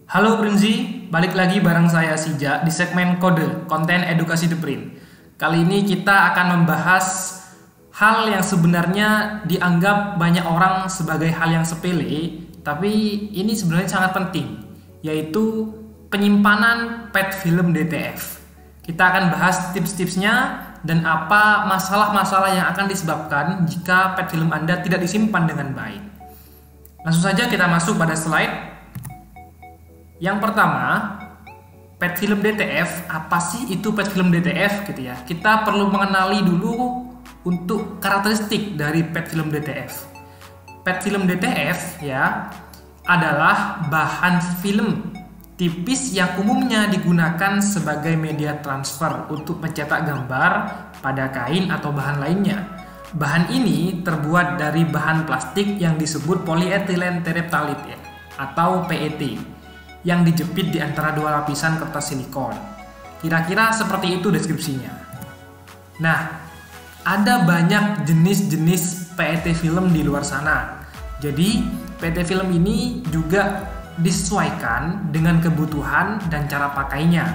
Halo Prinzi, balik lagi bareng saya Sija di segmen Kode, Konten Edukasi The Print. Kali ini kita akan membahas hal yang sebenarnya dianggap banyak orang sebagai hal yang sepele, tapi ini sebenarnya sangat penting, yaitu penyimpanan pet film DTF. Kita akan bahas tips-tipsnya dan apa masalah-masalah yang akan disebabkan jika pet film Anda tidak disimpan dengan baik. Langsung saja kita masuk pada slide. Yang pertama, pet film DTF. Apa sih itu pet film DTF gitu ya? Kita perlu mengenali dulu untuk karakteristik dari pet film DTF. Pet film DTF ya adalah bahan film tipis yang umumnya digunakan sebagai media transfer untuk mencetak gambar pada kain atau bahan lainnya. Bahan ini terbuat dari bahan plastik yang disebut polyethylene terephthalate ya, atau PET, yang dijepit di antara dua lapisan kertas silikon. Kira-kira seperti itu deskripsinya. Nah, ada banyak jenis-jenis PET film di luar sana. Jadi, PET film ini juga disesuaikan dengan kebutuhan dan cara pakainya.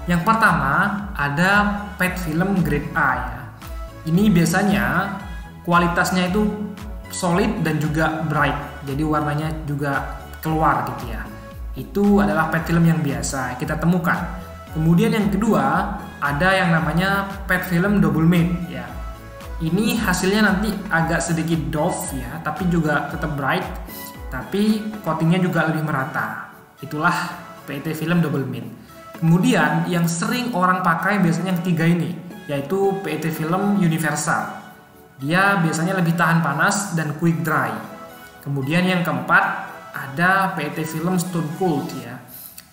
Yang pertama, ada PET film grade A ya. Ini biasanya kualitasnya itu solid dan juga bright. Jadi warnanya juga keluar gitu ya. Itu adalah PET film yang biasa kita temukan. Kemudian yang kedua, ada yang namanya PET film double made ya. Ini hasilnya nanti agak sedikit doff ya, tapi juga tetap bright, tapi coatingnya juga lebih merata. Itulah PET film double made. Kemudian yang sering orang pakai biasanya yang ketiga ini, yaitu PET film universal. Dia biasanya lebih tahan panas dan quick dry. Kemudian yang keempat, ada PET film stone cold ya.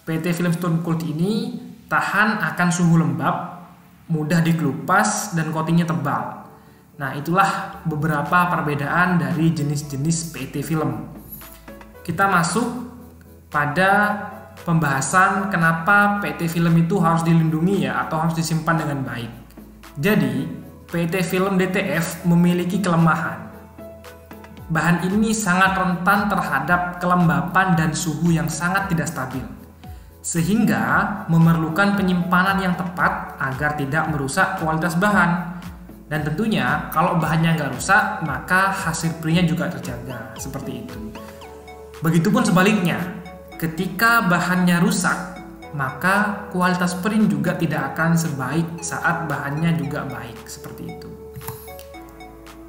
PET film stone cold ini tahan akan suhu lembab, mudah dikelupas dan coatingnya tebal. Nah, itulah beberapa perbedaan dari jenis-jenis PET film. Kita masuk pada pembahasan kenapa PET film itu harus dilindungi ya, atau harus disimpan dengan baik. Jadi, PET film DTF memiliki kelemahan. Bahan ini sangat rentan terhadap kelembapan dan suhu yang sangat tidak stabil, sehingga memerlukan penyimpanan yang tepat agar tidak merusak kualitas bahan. Dan tentunya kalau bahannya nggak rusak, maka hasil printnya juga terjaga, seperti itu. Begitupun sebaliknya, ketika bahannya rusak, maka kualitas print juga tidak akan sebaik saat bahannya juga baik, seperti itu.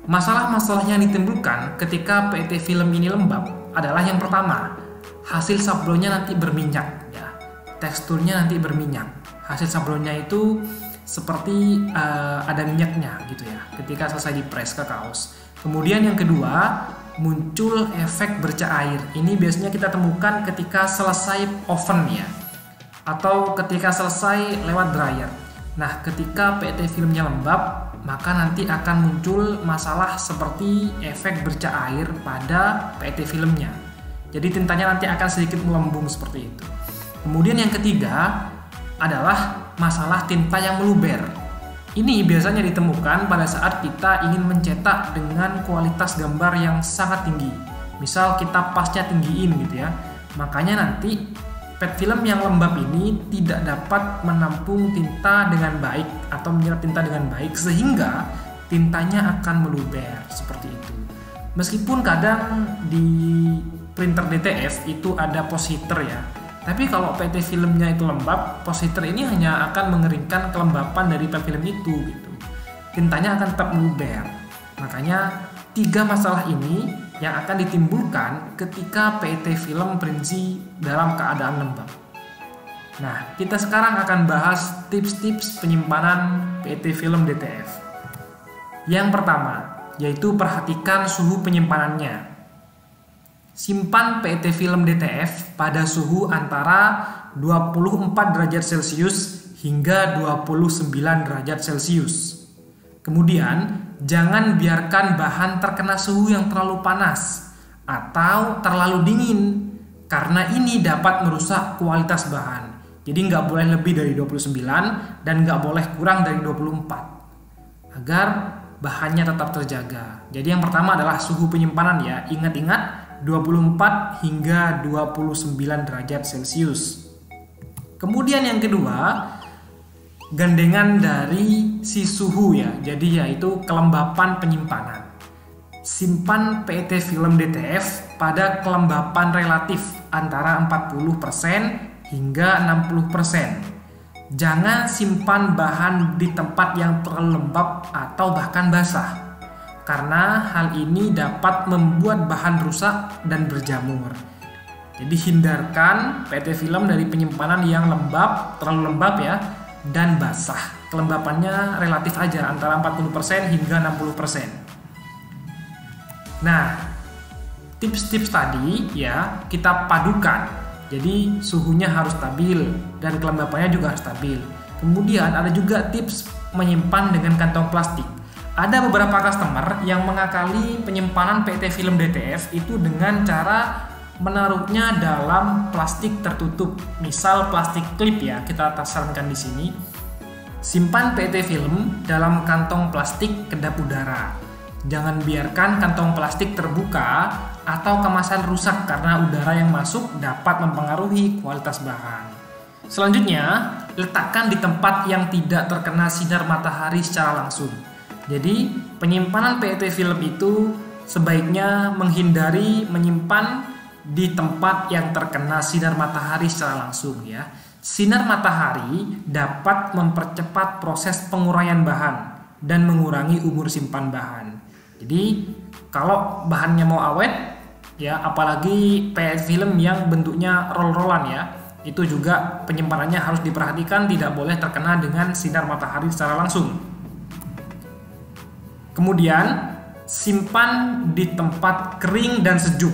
Masalah-masalah yang ditimbulkan ketika PET film ini lembab adalah yang pertama, hasil sablonnya nanti berminyak ya. Teksturnya nanti berminyak. Hasil sablonnya itu seperti ada minyaknya gitu ya ketika selesai dipres ke kaos. Kemudian yang kedua, muncul efek bercak air. Ini biasanya kita temukan ketika selesai oven ya, atau ketika selesai lewat dryer. Nah, ketika PET filmnya lembab, maka nanti akan muncul masalah seperti efek bercak air pada PET filmnya. Jadi tintanya nanti akan sedikit melembung seperti itu. Kemudian yang ketiga adalah masalah tinta yang meluber. Ini biasanya ditemukan pada saat kita ingin mencetak dengan kualitas gambar yang sangat tinggi. Misal kita pasnya tinggiin gitu ya. Makanya nanti PET film yang lembab ini tidak dapat menampung tinta dengan baik atau menyerap tinta dengan baik, sehingga tintanya akan meluber seperti itu. Meskipun kadang di printer DTF itu ada post heater ya, tapi kalau PET filmnya itu lembab, post heater ini hanya akan mengeringkan kelembapan dari PET film itu gitu. Tintanya akan tetap meluber. Makanya tiga masalah ini yang akan ditimbulkan ketika PET film Prinzi dalam keadaan lembab. Nah, kita sekarang akan bahas tips-tips penyimpanan PET film DTF. Yang pertama, yaitu perhatikan suhu penyimpanannya. Simpan PET film DTF pada suhu antara 24 derajat Celcius hingga 29 derajat Celcius. Kemudian, jangan biarkan bahan terkena suhu yang terlalu panas atau terlalu dingin, karena ini dapat merusak kualitas bahan. Jadi nggak boleh lebih dari 29 dan nggak boleh kurang dari 24 agar bahannya tetap terjaga. Jadi yang pertama adalah suhu penyimpanan ya. Ingat-ingat 24 hingga 29 derajat Celcius. Kemudian yang kedua, gandengan dari si suhu ya. Jadi yaitu kelembapan penyimpanan. Simpan PET film DTF pada kelembapan relatif antara 40% hingga 60%. Jangan simpan bahan di tempat yang terlalu lembab atau bahkan basah, karena hal ini dapat membuat bahan rusak dan berjamur. Jadi hindarkan PET film dari penyimpanan yang lembab, terlalu lembab ya, dan basah. Kelembapannya relatif aja antara 40% hingga 60%. Nah, tips-tips tadi ya kita padukan. Jadi suhunya harus stabil dan kelembapannya juga harus stabil. Kemudian ada juga tips menyimpan dengan kantong plastik. Ada beberapa customer yang mengakali penyimpanan PET film DTF itu dengan cara menaruhnya dalam plastik tertutup, misal plastik klip ya, kita sarankan di sini. Simpan PET film dalam kantong plastik kedap udara. Jangan biarkan kantong plastik terbuka atau kemasan rusak karena udara yang masuk dapat mempengaruhi kualitas bahan. Selanjutnya, letakkan di tempat yang tidak terkena sinar matahari secara langsung. Jadi, penyimpanan PET film itu sebaiknya menghindari menyimpan di tempat yang terkena sinar matahari secara langsung ya. Sinar matahari dapat mempercepat proses penguraian bahan dan mengurangi umur simpan bahan. Jadi kalau bahannya mau awet ya, apalagi PET film yang bentuknya roll-rollan ya, itu juga penyimpanannya harus diperhatikan, tidak boleh terkena dengan sinar matahari secara langsung. Kemudian simpan di tempat kering dan sejuk.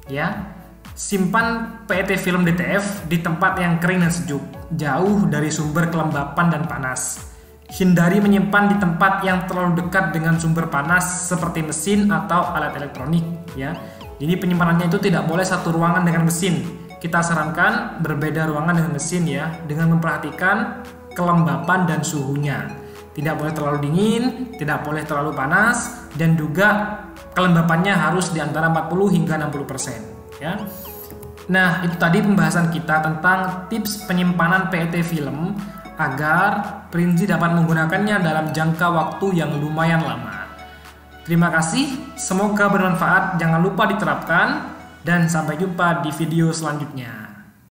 Ya, simpan PET film DTF di tempat yang kering dan sejuk, jauh dari sumber kelembapan dan panas. Hindari menyimpan di tempat yang terlalu dekat dengan sumber panas seperti mesin atau alat elektronik. Ya, jadi penyimpanannya itu tidak boleh satu ruangan dengan mesin. Kita sarankan berbeda ruangan dengan mesin ya, dengan memperhatikan kelembapan dan suhunya. Tidak boleh terlalu dingin, tidak boleh terlalu panas, dan juga kelembapannya harus di antara 40 hingga 60% ya. Nah, itu tadi pembahasan kita tentang tips penyimpanan PET film agar Prinzi dapat menggunakannya dalam jangka waktu yang lumayan lama. Terima kasih, semoga bermanfaat, jangan lupa diterapkan, dan sampai jumpa di video selanjutnya.